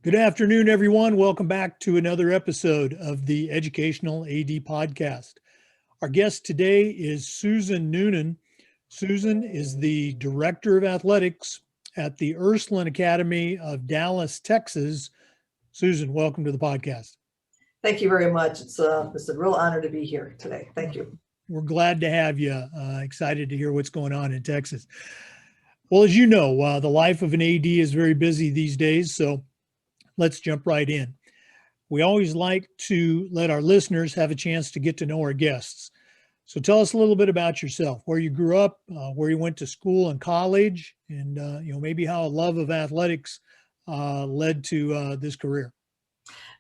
Good afternoon, everyone. Welcome back to another episode of the Educational AD Podcast. Our guest today is Susan Noonan. Susan is the Director of Athletics at the Ursuline Academy of Dallas, Texas. Susan, welcome to the podcast. Thank you very much. It's a real honor to be here today. Thank you. We're glad to have you. Excited to hear what's going on in Texas. Well, as you know, the life of an AD is very busy these days, so let's jump right in. We always like to let our listeners have a chance to get to know our guests. So tell us a little bit about yourself, where you grew up, where you went to school and college, and maybe how a love of athletics led to this career.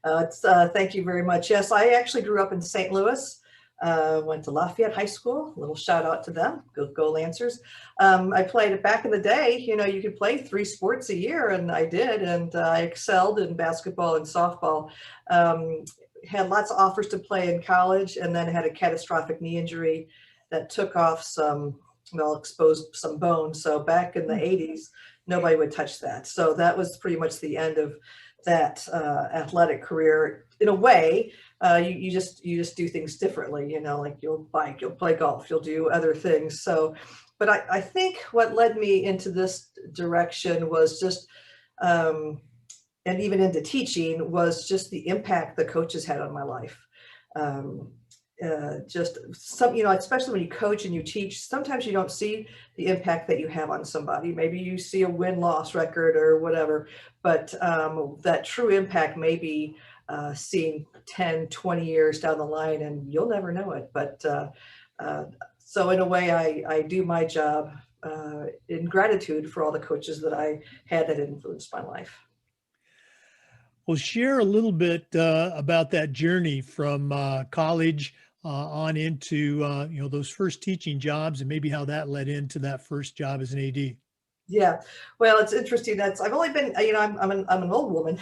Thank you very much. Yes, I actually grew up in St. Louis. Went to Lafayette High School. A little shout out to them. Go Lancers. I played back in the day. You could play 3 sports a year, and I did. And I excelled in basketball and softball. Had lots of offers to play in college, and then had a catastrophic knee injury that took off exposed some bones. So back in the 80s, nobody would touch that. So that was pretty much the end of that athletic career. In a way, you just do things differently, like you'll bike, you'll play golf, you'll do other things. So, but I think what led me into this direction was just, and even into teaching, was just the impact the coaches had on my life. Just some, especially when you coach and you teach, sometimes you don't see the impact that you have on somebody. Maybe you see a win-loss record or whatever, but that true impact may be seen 10, 20 years down the line, and you'll never know it. But so in a way, I do my job in gratitude for all the coaches that I had that influenced my life. Well, share a little bit about that journey from college on into those first teaching jobs, and maybe how that led into that first job as an AD. Yeah, well, it's interesting. I've only been, I'm an old woman,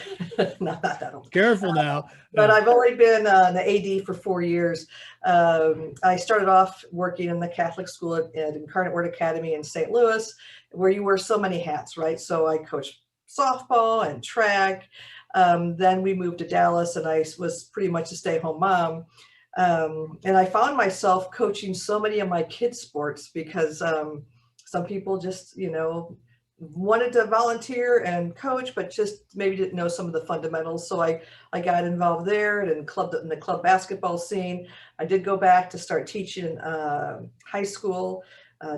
not that old. Careful now. But I've only been the AD for 4 years. I started off working in the Catholic school at Incarnate Word Academy in St. Louis, where you wear so many hats, right? So I coached softball and track. Then we moved to Dallas, and I was pretty much a stay-at-home mom. And I found myself coaching so many of my kids' sports because some people just, wanted to volunteer and coach, but just maybe didn't know some of the fundamentals. So I got involved there and in the club basketball scene. I did go back to start teaching high school,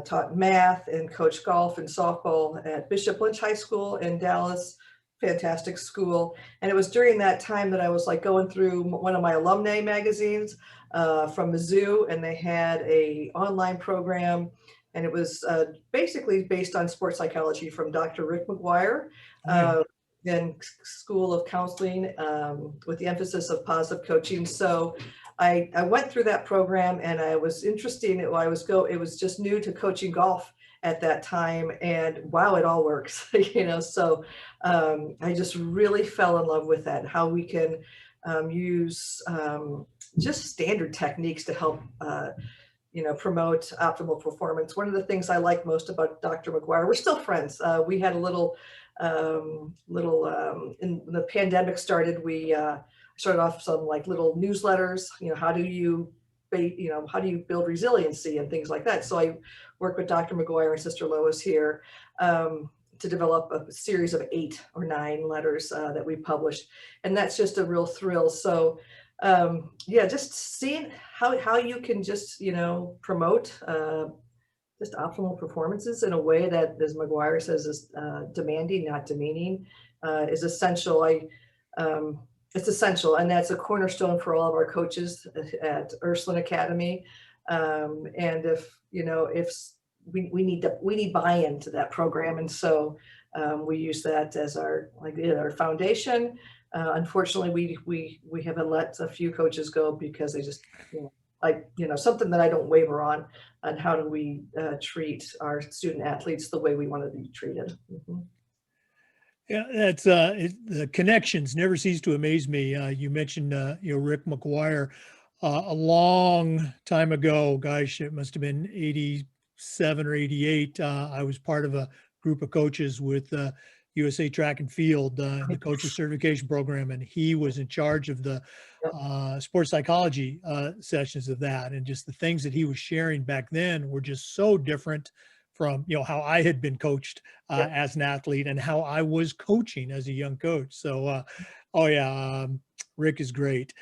taught math and coached golf and softball at Bishop Lynch High School in Dallas. Fantastic school. And it was during that time that I was going through one of my alumni magazines from Mizzou, and they had a online program, and it was basically based on sports psychology from Dr. Rick McGuire, in School of Counseling, with the emphasis of positive coaching. So I went through that program, and I was interested. It was just new to coaching golf at that time, and wow, it all works. So I just really fell in love with that, how we can use just standard techniques to help promote optimal performance. One of the things I like most about Dr. McGuire, we're still friends. We had a little in the pandemic started, we started off some little newsletters, how do you build resiliency and things like that. So I worked with Dr. McGuire and Sister Lois here to develop a series of 8 or 9 letters that we published. And that's just a real thrill. So just seeing how you can just, promote just optimal performances in a way that, as McGuire says, is demanding, not demeaning, is essential. It's essential, and that's a cornerstone for all of our coaches at Ursuline Academy. And if we need buy-in to that program, and so we use that as our foundation. Unfortunately, we haven't let a few coaches go because they just something that I don't waver on how do we treat our student athletes the way we want to be treated. Mm-hmm. Yeah, that's the connections never cease to amaze me. You mentioned Rick McGuire a long time ago. Gosh, it must have been 87 or 88. I was part of a group of coaches with USA Track and Field in the coaches certification program, and he was in charge of the Yep. sports psychology sessions of that. And just the things that he was sharing back then were just so different from, you know, how I had been coached Yep. as an athlete and how I was coaching as a young coach. So, oh yeah, Rick is great.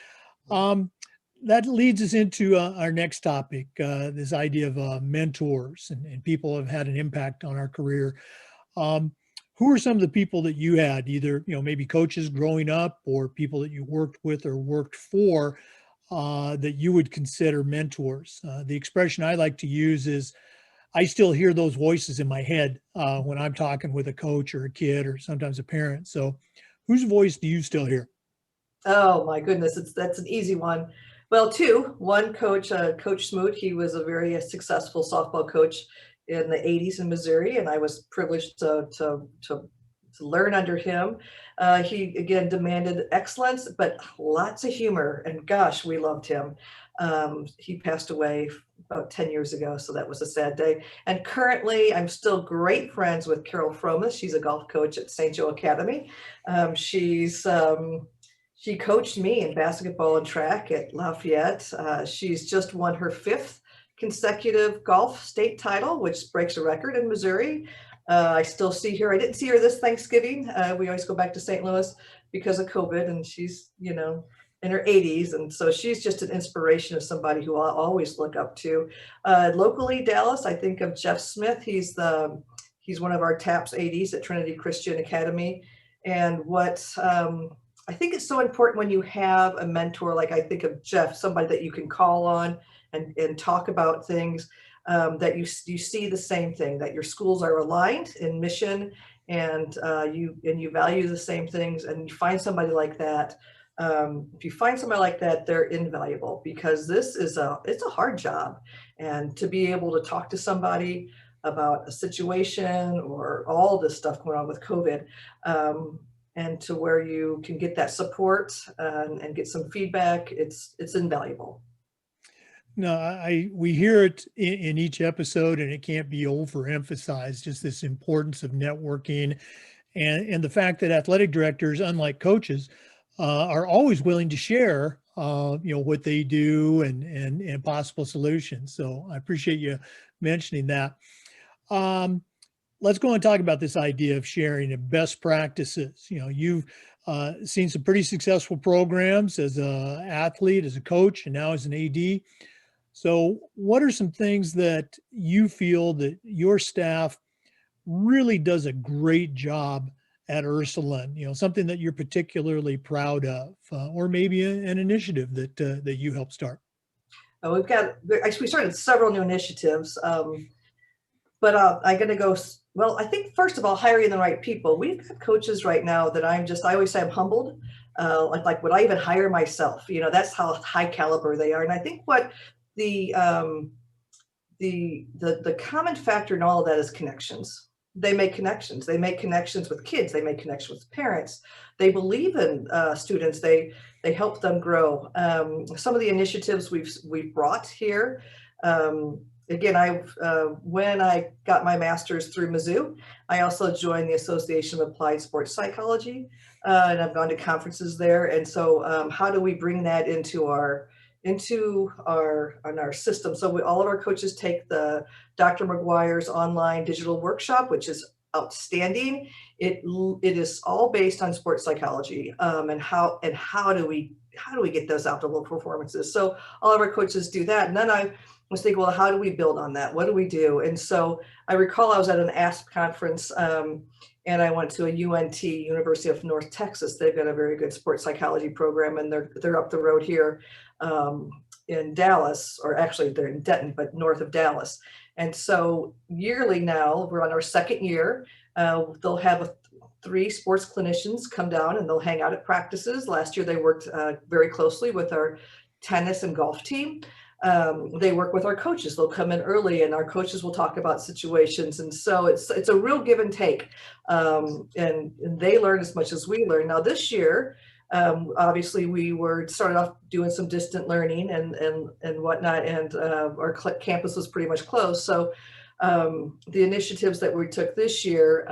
That leads us into our next topic, this idea of mentors and people who have had an impact on our career. Who are some of the people that you had, either, you know, maybe coaches growing up or people that you worked with or worked for that you would consider mentors? The expression I like to use is I still hear those voices in my head when I'm talking with a coach or a kid or sometimes a parent. So whose voice do you still hear? Oh my goodness, that's an easy one. Well, two. One coach, Coach Smoot, he was a very successful softball coach in the 80s in Missouri, and I was privileged to learn under him. He again demanded excellence, but lots of humor, and gosh, we loved him. He passed away about 10 years ago, so that was a sad day. And currently, I'm still great friends with Carol Fromas. She's a golf coach at St. Joe Academy. She coached me in basketball and track at Lafayette. She's just won her 5th consecutive golf state title, which breaks a record in Missouri. I still see her. I didn't see her this Thanksgiving. We always go back to St. Louis because of COVID, and she's, you know, in her 80s. And so she's just an inspiration of somebody who I always look up to. Locally, Dallas, I think of Jeff Smith. He's one of our TAPS ADs at Trinity Christian Academy. And what I think it's so important when you have a mentor, like I think of Jeff, somebody that you can call on and talk about things, that you see the same thing, that your schools are aligned in mission, and you value the same things, and you find somebody like that. If you find somebody like that, they're invaluable, because it's a hard job, and to be able to talk to somebody about a situation or all this stuff going on with COVID, and to where you can get that support and get some feedback, it's invaluable. No, we hear it in each episode, and it can't be overemphasized, just this importance of networking and the fact that athletic directors, unlike coaches, are always willing to share, you know, what they do and possible solutions. So I appreciate you mentioning that. Let's go and talk about this idea of sharing and best practices. You know, you've seen some pretty successful programs as an athlete, as a coach, and now as an AD. So what are some things that you feel that your staff really does a great job at Ursuline? You know, something that you're particularly proud of, or maybe an initiative that you helped start. Actually, we started several new initiatives, but I'm going to go. Well, I think first of all, hiring the right people. We've got coaches right now that I always say I'm humbled. Like, would I even hire myself? You know, that's how high caliber they are. And I think what the common factor in all of that is connections. They make connections. They make connections with kids. They make connections with parents. They believe in students. They help them grow. Some of the initiatives we've brought here. Again, when I got my master's through Mizzou, I also joined the Association of Applied Sports Psychology, and I've gone to conferences there. And so, how do we bring that into our system? So all of our coaches take the Dr. McGuire's online digital workshop, which is outstanding. It is all based on sports psychology, and how do we get those optimal performances. So all of our coaches do that, and then I was thinking, well, how do we build on that? What do we do? And so I recall I was at an ASP conference, and I went to a UNT, University of North Texas. They've got a very good sports psychology program, and they're up the road here in Dallas, or actually they're in Denton, but north of Dallas. And so yearly now, we're on our 2nd year. They'll have 3 sports clinicians come down, and they'll hang out at practices. Last year, they worked very closely with our tennis and golf team. They work with our coaches. They'll come in early, and our coaches will talk about situations. And so it's a real give and take. And they learn as much as we learn. Now this year, obviously we started off doing some distant learning and whatnot, and our campus was pretty much closed. So the initiatives that we took this year,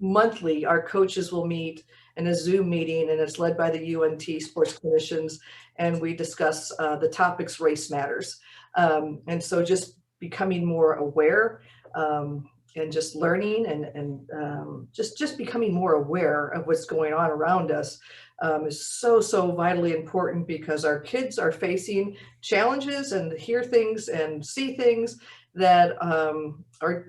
monthly, our coaches will meet in a Zoom meeting, and it's led by the UNT sports clinicians, and we discuss the topics race matters. And so just becoming more aware, and just learning, and just becoming more aware of what's going on around us is so vitally important, because our kids are facing challenges and hear things and see things that are,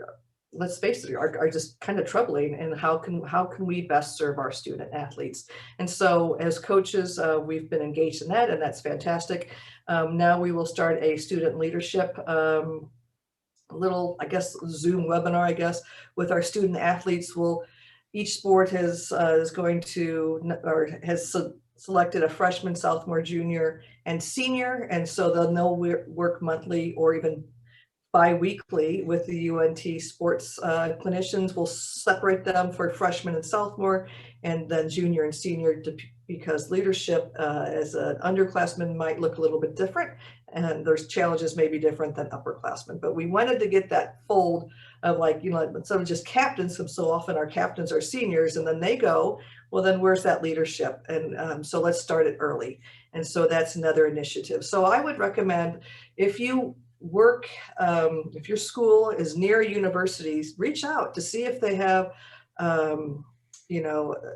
let's face it, are just kind of troubling. And how can we best serve our student athletes? And so as coaches, we've been engaged in that, and that's fantastic. Now we will start a student leadership little, I guess, Zoom webinar, I guess, with our student athletes. Each sport is going to, or has selected a freshman, sophomore, junior, and senior, and so they'll work monthly or even bi-weekly with the UNT sports clinicians. We'll separate them for freshman and sophomore, and then junior and senior, because leadership as an underclassman might look a little bit different, and there's challenges may be different than upperclassmen. But we wanted to get that fold of, like, instead of just captains, so often our captains are seniors and then they go, well, then where's that leadership? And so let's start it early. And so that's another initiative. So I would recommend, if you work, if your school is near universities, reach out to see if they have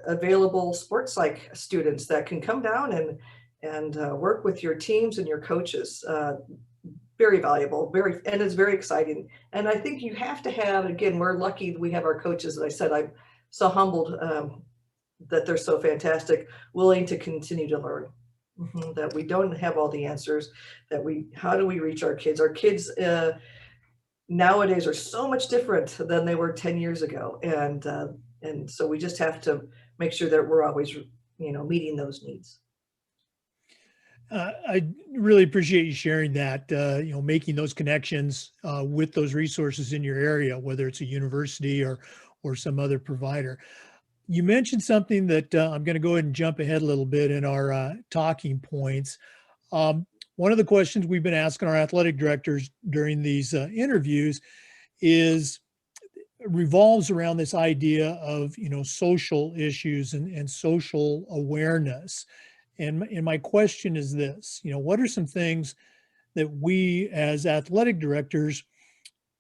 available sports psych students that can come down and work with your teams and your coaches. Very valuable, and it's very exciting. And I think you have to have, again, we're lucky that we have our coaches, as I said, I'm so humbled that they're so fantastic, willing to continue to learn. That we don't have all the answers, how do we reach our kids? Our kids nowadays are so much different than they were 10 years ago. And so we just have to make sure that we're always, meeting those needs. I really appreciate you sharing that, making those connections with those resources in your area, whether it's a university or some other provider. You mentioned something that I'm going to go ahead and jump ahead a little bit in our talking points. One of the questions we've been asking our athletic directors during these interviews revolves around this idea of, social issues and social awareness. And my question is this, what are some things that we as athletic directors,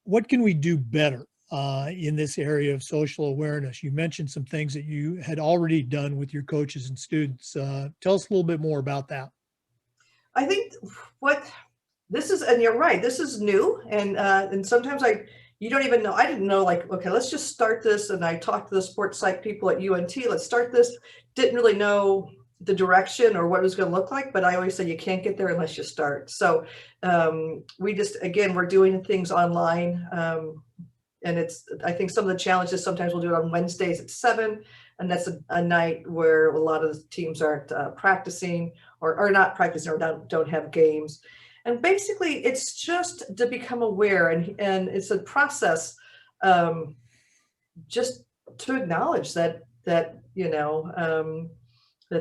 what can we do better in this area of social awareness? You mentioned some things that you had already done with your coaches and students. Tell us a little bit more about that. I think this is, and you're right, this is new. And sometimes you don't even know, I didn't know, like, okay, let's just start this. And I talked to the sports psych people at UNT, let's start this. Didn't really know the direction or what it was going to look like, but I always say you can't get there unless you start. So we're doing things online. And I think some of the challenges, sometimes we'll do it on Wednesdays at 7, and that's a night where a lot of the teams aren't practicing or not practicing or don't have games. And basically it's just to become aware, and it's a process just to acknowledge that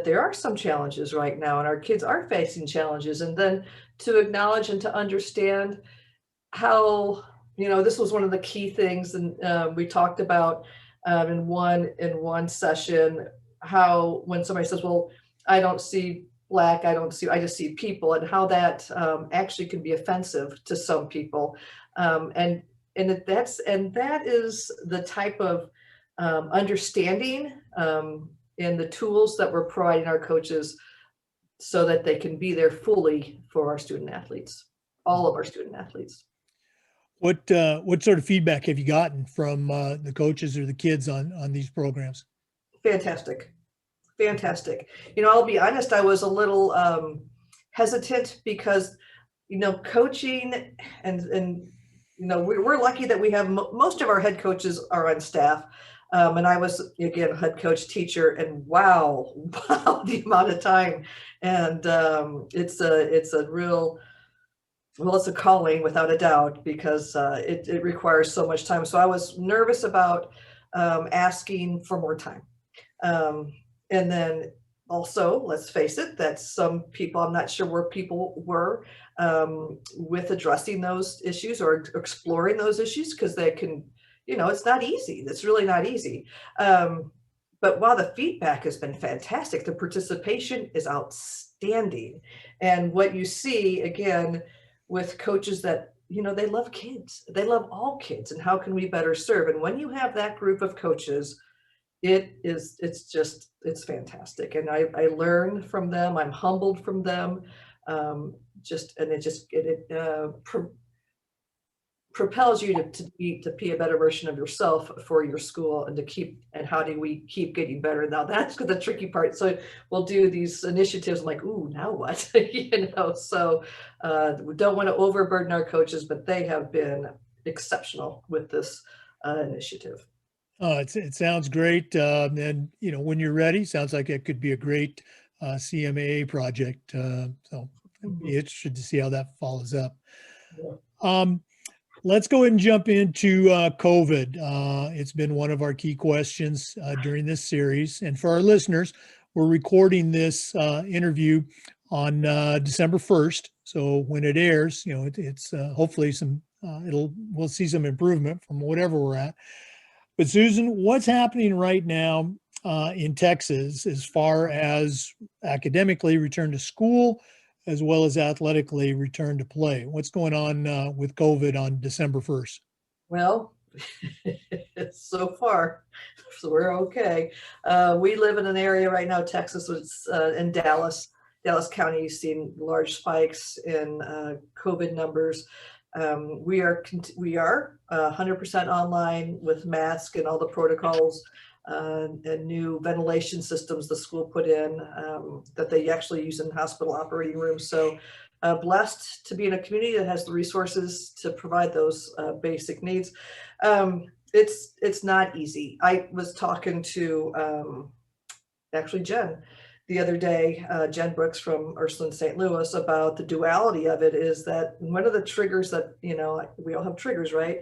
there are some challenges right now, and our kids are facing challenges, and then to acknowledge and to understand how, this was one of the key things, and we talked about in one session, how when somebody says, well, I don't see Black, I just see people, and how that actually can be offensive to some people. And that is the type of understanding and the tools that we're providing our coaches so that they can be there fully for our student athletes, all of our student athletes. What sort of feedback have you gotten from the coaches or the kids on these programs? Fantastic. I'll be honest, I was a little hesitant because, coaching and we're lucky that we have most of our head coaches are on staff. And I was, again, head coach teacher, and wow, the amount of time. And it's a real, well, it's a calling without a doubt, because it requires so much time. So I was nervous about asking for more time. And then also, let's face it, that some people, I'm not sure where people were with addressing those issues or exploring those issues, because they can, it's not easy. It's really not easy. But while the feedback has been fantastic, the participation is outstanding. And what you see again with coaches that, they love kids, they love all kids, and how can we better serve? And when you have that group of coaches, it's fantastic. And I learn from them. I'm humbled from them. Propels you to be a better version of yourself for your school, and how do we keep getting better? Now that's the tricky part. So we'll do these initiatives. I'm like, ooh, now what? So we don't want to overburden our coaches, but they have been exceptional with this initiative. It sounds great. And, when you're ready, sounds like it could be a great CMAA project. So I'd be interested to see how that follows up. Yeah. Let's go ahead and jump into COVID. It's been one of our key questions during this series. And for our listeners, we're recording this interview on December 1st. So when it airs, it's hopefully we'll see some improvement from whatever we're at. But Susan, what's happening right now in Texas as far as academically return to school, as well as athletically return to play? What's going on with COVID on December 1st? Well, so far, so we're okay. We live in an area right now, Texas, in Dallas. Dallas County is seeing large spikes in COVID numbers. We are 100% online with masks and all the protocols and new ventilation systems the school put in that they actually use in hospital operating rooms. So blessed to be in a community that has the resources to provide those basic needs. It's not easy. I was talking to actually Jen the other day, Jen Brooks from Ursuline St. Louis, about the duality of it. Is that one of the triggers that, we all have triggers, right?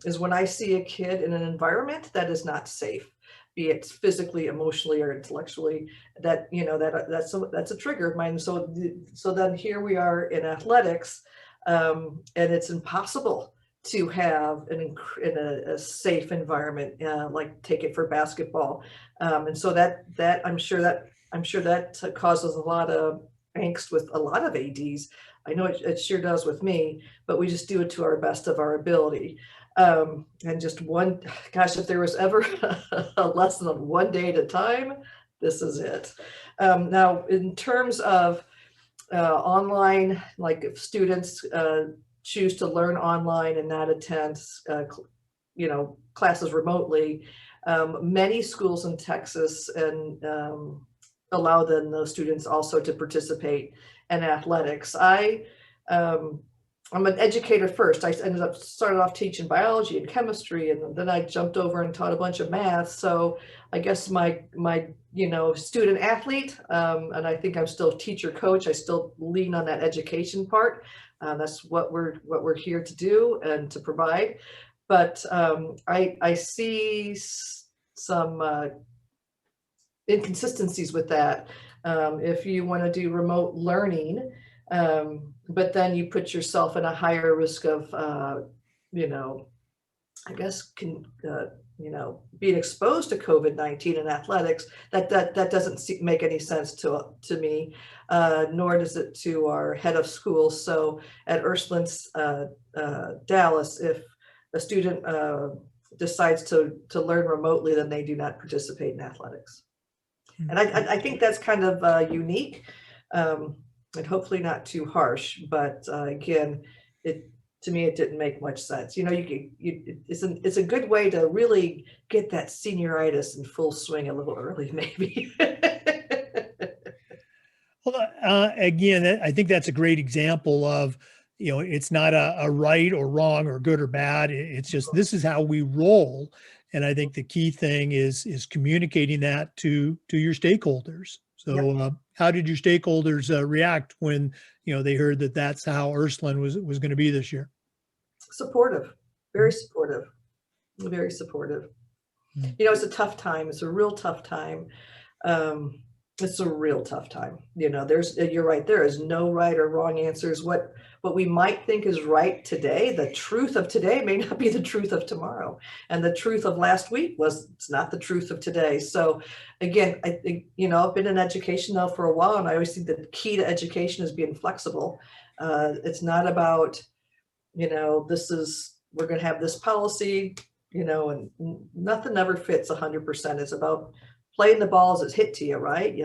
Is when I see a kid in an environment that is not safe, be it physically, emotionally, or intellectually, that's a trigger of mine. So then here we are in athletics, and it's impossible to have in a safe environment, like take it for basketball. And so that I'm sure that causes a lot of angst with a lot of ADs. I know it sure does with me, but we just do it to our best of our ability. And just if there was ever a lesson on one day at a time, this is it. Now, in terms of online, like if students choose to learn online and not attend, classes remotely, many schools in Texas and allow those students also to participate in athletics. I'm an educator first. I started off teaching biology and chemistry, and then I jumped over and taught a bunch of math. So I guess my student athlete, and I think I'm still teacher coach. I still lean on that education part. That's what we're here to do and to provide. But I see some inconsistencies with that. If you want to do remote learning, but then you put yourself in a higher risk of, I guess, being exposed to COVID-19 in athletics, that doesn't make any sense to me, nor does it to our head of school. So at Ursuline Dallas, if a student decides to learn remotely, then they do not participate in athletics. And I think that's kind of unique, and hopefully not too harsh. But again, to me, it didn't make much sense. It's a good way to really get that senioritis in full swing a little early, maybe. Well, again, I think that's a great example of, it's not a right or wrong or good or bad. It's just, this is how we roll. And I think the key thing is communicating that to your stakeholders. So Yep. How did your stakeholders react when, they heard that that's how Ursuline was going to be this year? Supportive, very supportive, very supportive. Mm. It's a tough time. It's a real tough time. It's a real tough time. You're right. There is no right or wrong answers. What we might think is right today, the truth of today may not be the truth of tomorrow. And the truth of last week it's not the truth of today. So again, I think, I've been in education now for a while, and I always think the key to education is being flexible. It's not about, we're going to have this policy, and nothing ever fits 100%. It's about playing the ball as it's hit to you, right?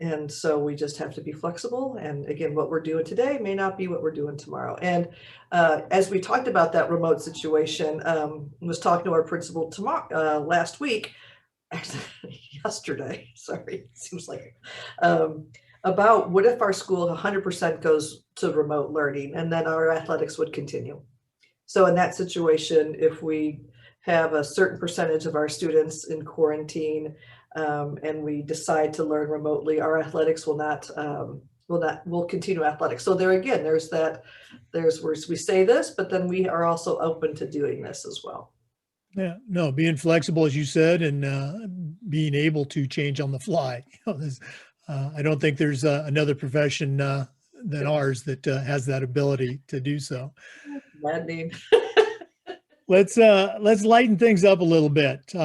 And so we just have to be flexible. And again, what we're doing today may not be what we're doing tomorrow. And as we talked about that remote situation, was talking to our principal last week, actually yesterday, sorry, it seems like, about what if our school 100% goes to remote learning, and then our athletics would continue. So in that situation, if we have a certain percentage of our students in quarantine, and we decide to learn remotely, our athletics will continue athletics. So there again, there's where we say this, but then we are also open to doing this as well. Yeah, no, being flexible, as you said, and being able to change on the fly. I don't think there's another profession than ours that has that ability to do so. Maddening. Let's lighten things up a little bit.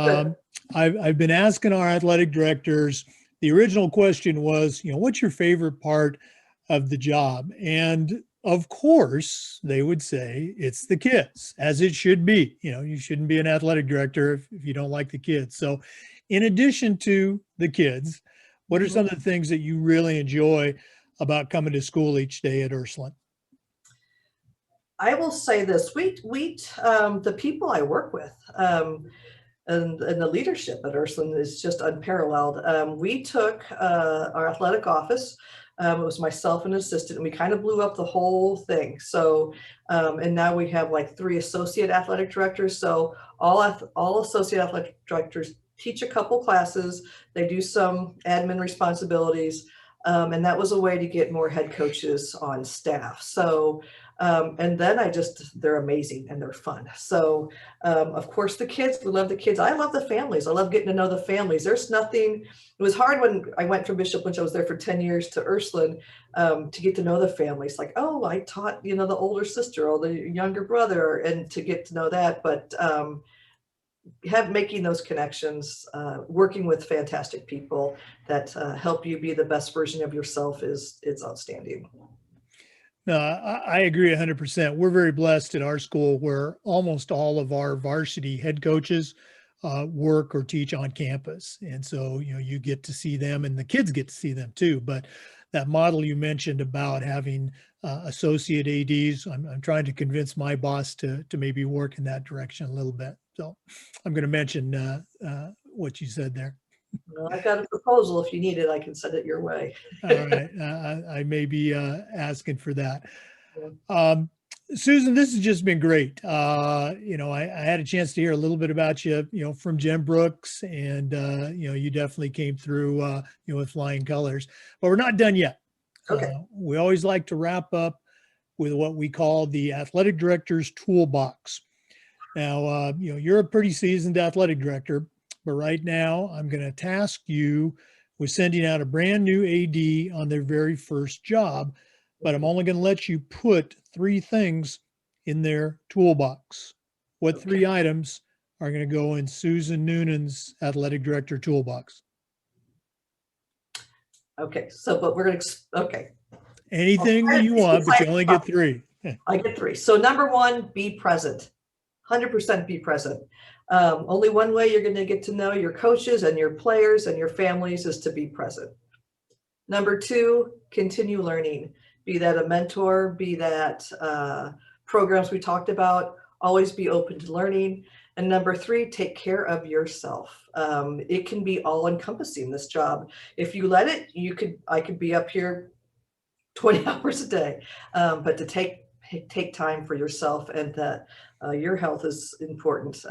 I've been asking our athletic directors. The original question was, what's your favorite part of the job? And of course, they would say it's the kids, as it should be. You shouldn't be an athletic director if you don't like the kids. So, in addition to the kids, what are some of the things that you really enjoy about coming to school each day at Ursuline? I will say this: the people I work with, and the leadership at Ursuline is just unparalleled. We took our athletic office. It was myself and an assistant, and we kind of blew up the whole thing. So, and now we have like 3 associate athletic directors. So all associate athletic directors teach a couple classes. They do some admin responsibilities. And that was a way to get more head coaches on staff. So, and then they're amazing and they're fun. So, of course, the kids, we love the kids. I love the families. I love getting to know the families. There's nothing, it was hard when I went from Bishop Lynch, I was there for 10 years, to Ursuline, to get to know the families. Like, oh, I taught, the older sister or the younger brother, and to get to know that. But making those connections, working with fantastic people that help you be the best version of yourself is outstanding. No, I agree 100%. We're very blessed at our school where almost all of our varsity head coaches work or teach on campus. And so, you get to see them and the kids get to see them too. But that model you mentioned about having associate ADs, I'm trying to convince my boss to maybe work in that direction a little bit. So I'm going to mention what you said there. Well, I've got a proposal. If you need it, I can send it your way. All right. I may be asking for that. Susan, this has just been great. I had a chance to hear a little bit about you, from Jim Brooks, and, you definitely came through, with flying colors, but we're not done yet. Okay. We always like to wrap up with what we call the athletic director's toolbox. Now, you're a pretty seasoned athletic director, but right now I'm going to task you with sending out a brand new AD on their very first job, but I'm only going to let you put 3 things in their toolbox. What 3 items are going to go in Susan Noonan's athletic director toolbox? Okay. So, but we're going to, okay. Anything that you want, but you only get 3. I get 3. So number 1, be present. 100% be present. Only one way you're going to get to know your coaches and your players and your families is to be present. Number 2, continue learning. Be that a mentor, be that programs we talked about, always be open to learning. And number 3, take care of yourself. It can be all encompassing, this job. If you let it, I could be up here 20 hours a day, but to take time for yourself, and that your health is important.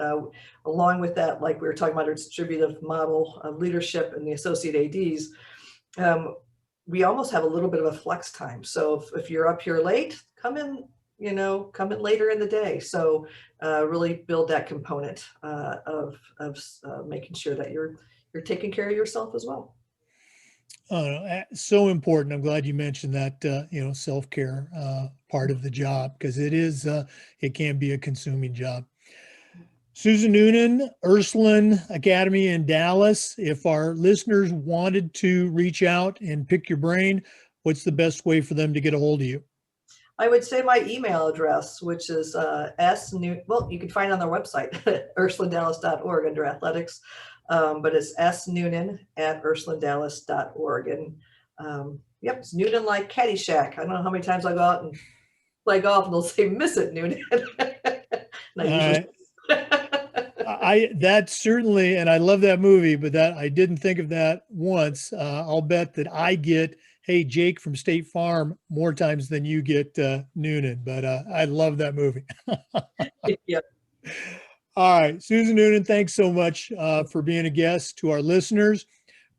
Along with that, like we were talking about, our distributive model of leadership and the associate ADs, we almost have a little bit of a flex time. So if you're up here late, come in later in the day. So really build that component of making sure that you're taking care of yourself as well. So important. I'm glad you mentioned that, self-care part of the job, because it can be a consuming job. Susan Noonan, Ursuline Academy in Dallas. If our listeners wanted to reach out and pick your brain, what's the best way for them to get a hold of you? I would say my email address, which is you can find it on their website, ursulinedallas.org under athletics. But it's sNoonan@ursulinedallas.org. And yep, it's Noonan like Caddyshack. I don't know how many times I go out and play golf and they'll say, "Miss it, Noonan." And I usually That certainly, and I love that movie, but that I didn't think of that once. I'll bet that I get, "Hey, Jake from State Farm" more times than you get Noonan, but I love that movie. yeah. All right, Susan Noonan, thanks so much for being a guest. To our listeners,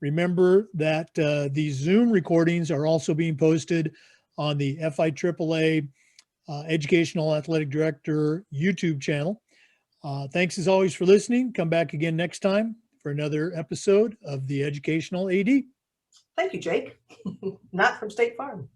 remember that these Zoom recordings are also being posted on the FIAAA Educational Athletic Director YouTube channel. Thanks as always for listening. Come back again next time for another episode of the Educational AD. Thank you, Jake. Not from State Farm.